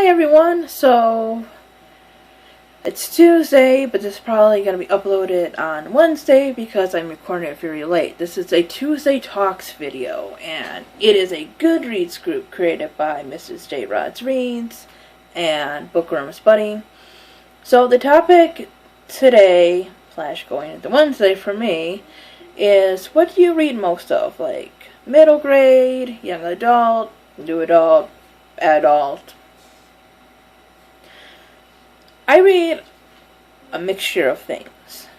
Hi everyone, so it's Tuesday, but this is probably going to be uploaded on Wednesday because I'm recording it very late. This is a Tuesday Talks video, and it is a Goodreads group created by Mrs. J. Rod's Reads and Bookworm's Buddy. So the topic today, / going into Wednesday for me, is what do you read most of? Like middle grade, young adult, new adult, adult. I read a mixture of things.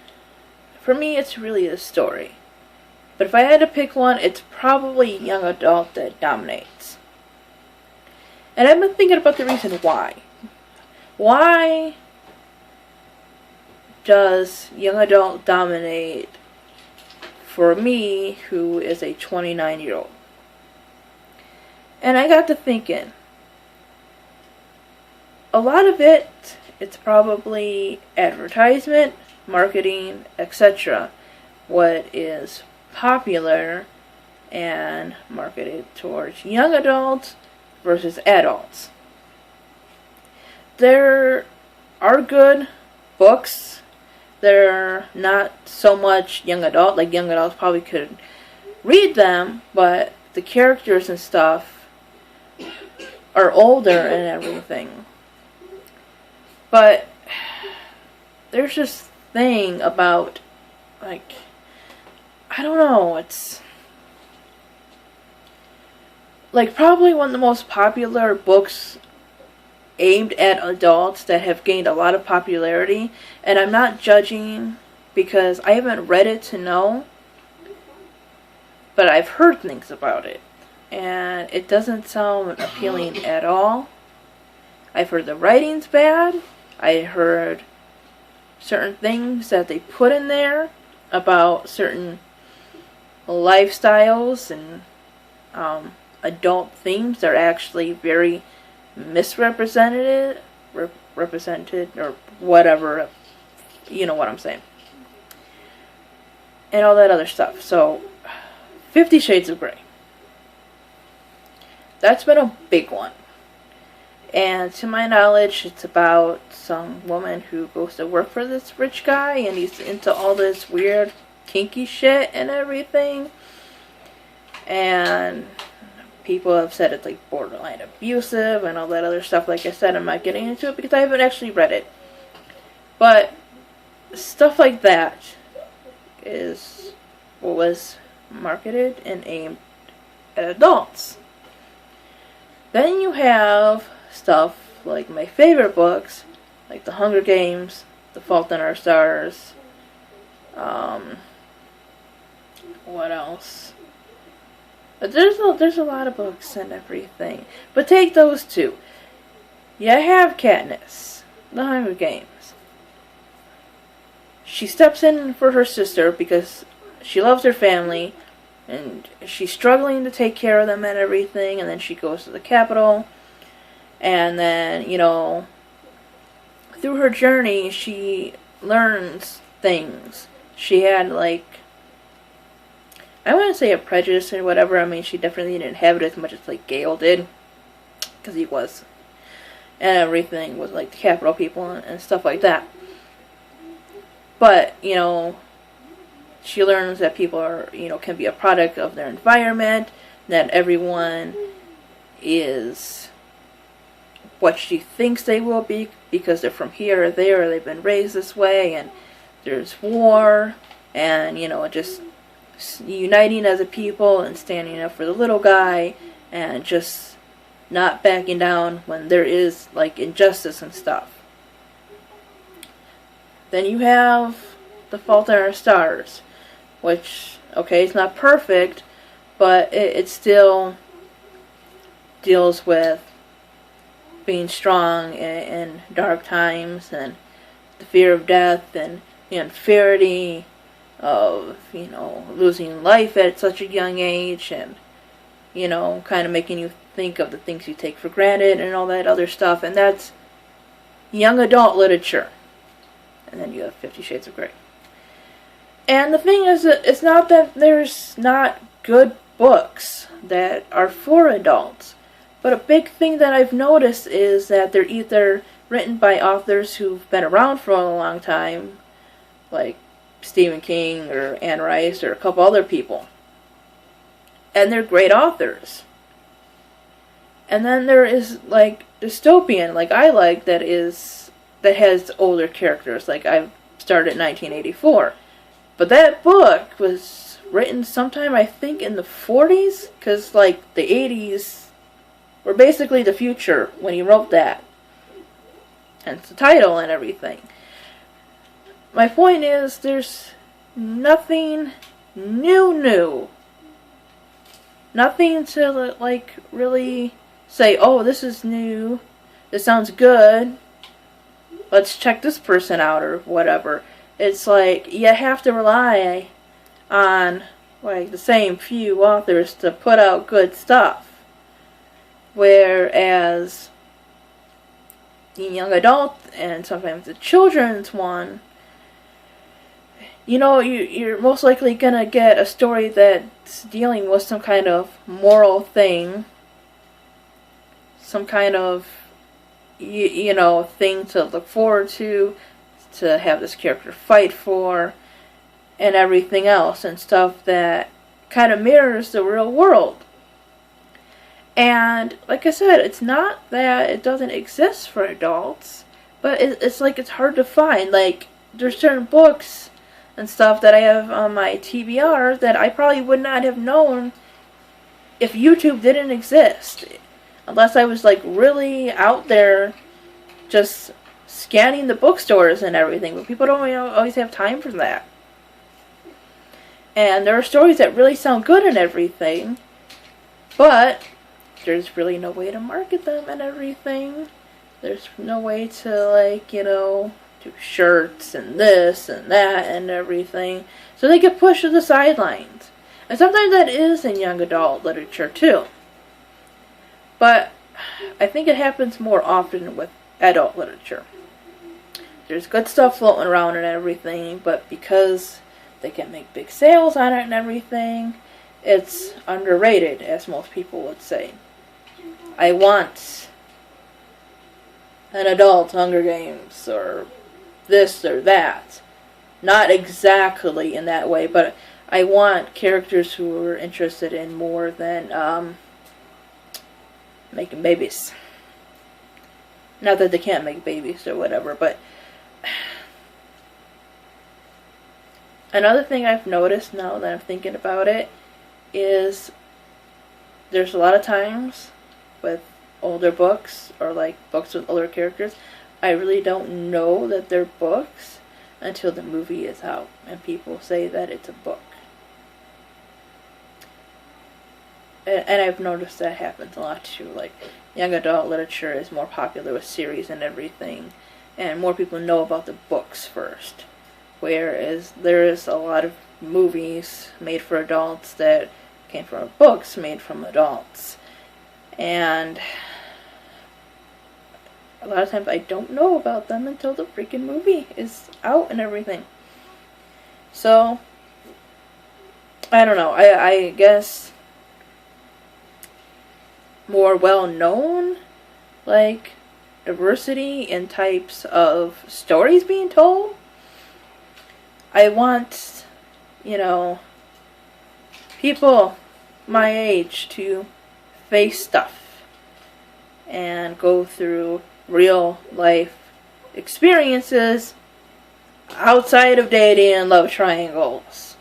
For me, it's really a story. But if I had to pick one, it's probably young adult that dominates. And I've been thinking about the reason why. Why does young adult dominate for me, who is a 29-year-old? And I got to thinking, a lot of it's probably advertisement, marketing, etc. What is popular and marketed towards young adults versus adults. There are good books. They're not so much young adult, like young adults probably could read them, but the characters and stuff are older and everything. But there's this thing about, like, I don't know, it's like probably one of the most popular books aimed at adults that have gained a lot of popularity. And I'm not judging because I haven't read it to know, but I've heard things about it. And it doesn't sound appealing at all. I've heard the writing's bad. I heard certain things that they put in there about certain lifestyles and adult themes that are actually very misrepresented, represented, or whatever. You know what I'm saying. And all that other stuff. So, 50 Shades of Grey. That's been a big one. And to my knowledge, it's about some woman who goes to work for this rich guy, and he's into all this weird, kinky shit and everything. And people have said it's like borderline abusive and all that other stuff. Like I said, I'm not getting into it because I haven't actually read it. But stuff like that is what was marketed and aimed at adults. Then you have stuff like my favorite books, like The Hunger Games, The Fault in Our Stars, what else? But there's a lot of books and everything. But take those two. You have Katniss, The Hunger Games. She steps in for her sister because she loves her family, and she's struggling to take care of them and everything, and then she goes to the Capitol. And then, you know, through her journey, she learns things. She had, like, I wouldn't say a prejudice or whatever. I mean, she definitely didn't have it as much as, like, Gale did. Because he was. And everything was, like, the Capitol people and stuff like that. But, you know, she learns that people are, you know, can be a product of their environment. That everyone is what she thinks they will be because they're from here or there, or they've been raised this way, and there's war, and, you know, just uniting as a people and standing up for the little guy and just not backing down when there is, like, injustice and stuff. Then you have The Fault in Our Stars, which, okay, it's not perfect, but it still deals with being strong in dark times, and the fear of death, and the unfairity of, you know, losing life at such a young age, and, you know, kind of making you think of the things you take for granted and all that other stuff. And that's young adult literature. And then you have 50 Shades of Grey. And the thing is that it's not that there's not good books that are for adults. But a big thing that I've noticed is that they're either written by authors who've been around for a long time, like Stephen King or Anne Rice or a couple other people. And they're great authors. And then there is like dystopian, like I like, that has older characters. Like I started in 1984. But that book was written sometime, I think, in the 40s, because like the 80s were basically the future when he wrote that. And it's the title and everything. My point is, there's nothing new. Nothing to like really say, oh, this is new, this sounds good, let's check this person out or whatever. It's like you have to rely on like the same few authors to put out good stuff. Whereas in young adult and sometimes the children's one, you know, you're most likely gonna get a story that's dealing with some kind of moral thing, some kind of you know, thing to look forward to have this character fight for, and everything else, and stuff that kind of mirrors the real world. And like I said, it's not that it doesn't exist for adults, but it's like it's hard to find. Like there's certain books and stuff that I have on my TBR that I probably would not have known if YouTube didn't exist, unless I was like really out there just scanning the bookstores and everything. But people don't always have time for that. And there are stories that really sound good and everything, but there's really no way to market them and everything. There's no way to, like, you know, do shirts and this and that and everything. So they get pushed to the sidelines. And sometimes that is in young adult literature too. But I think it happens more often with adult literature. There's good stuff floating around and everything, but because they can make big sales on it and everything, it's underrated, as most people would say. I want an adult Hunger Games or this or that. Not exactly in that way, but I want characters who are interested in more than making babies. Not that they can't make babies or whatever, but another thing I've noticed now that I'm thinking about it is there's a lot of times with older books or like books with older characters, I really don't know that they're books until the movie is out and people say that it's a book. And I've noticed that happens a lot too. Like young adult literature is more popular with series and everything, and more people know about the books first. Whereas there is a lot of movies made for adults that came from books made from adults. And a lot of times I don't know about them until the freaking movie is out and everything. So, I don't know. I guess more well-known, like, diversity in types of stories being told. I want, you know, people my age to face stuff and go through real life experiences outside of dating and love triangles.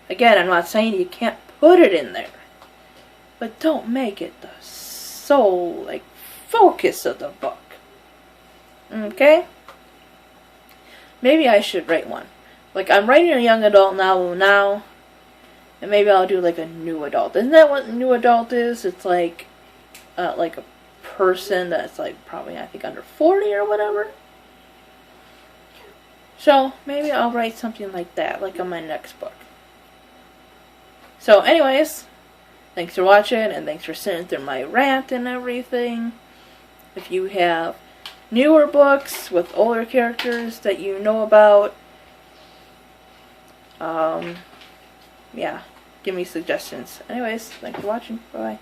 Again, I'm not saying you can't put it in there, but don't make it the sole, like, focus of the book. Okay? Maybe I should write one. Like, I'm writing a young adult novel now, and maybe I'll do, like, a new adult. Isn't that what new adult is? It's like a person that's, like, probably, I think, under 40 or whatever. So, maybe I'll write something like that, like on my next book. So, anyways, thanks for watching, and thanks for sitting through my rant and everything. If you have newer books with older characters that you know about, yeah, give me suggestions. Anyways, thanks for watching. Bye-bye.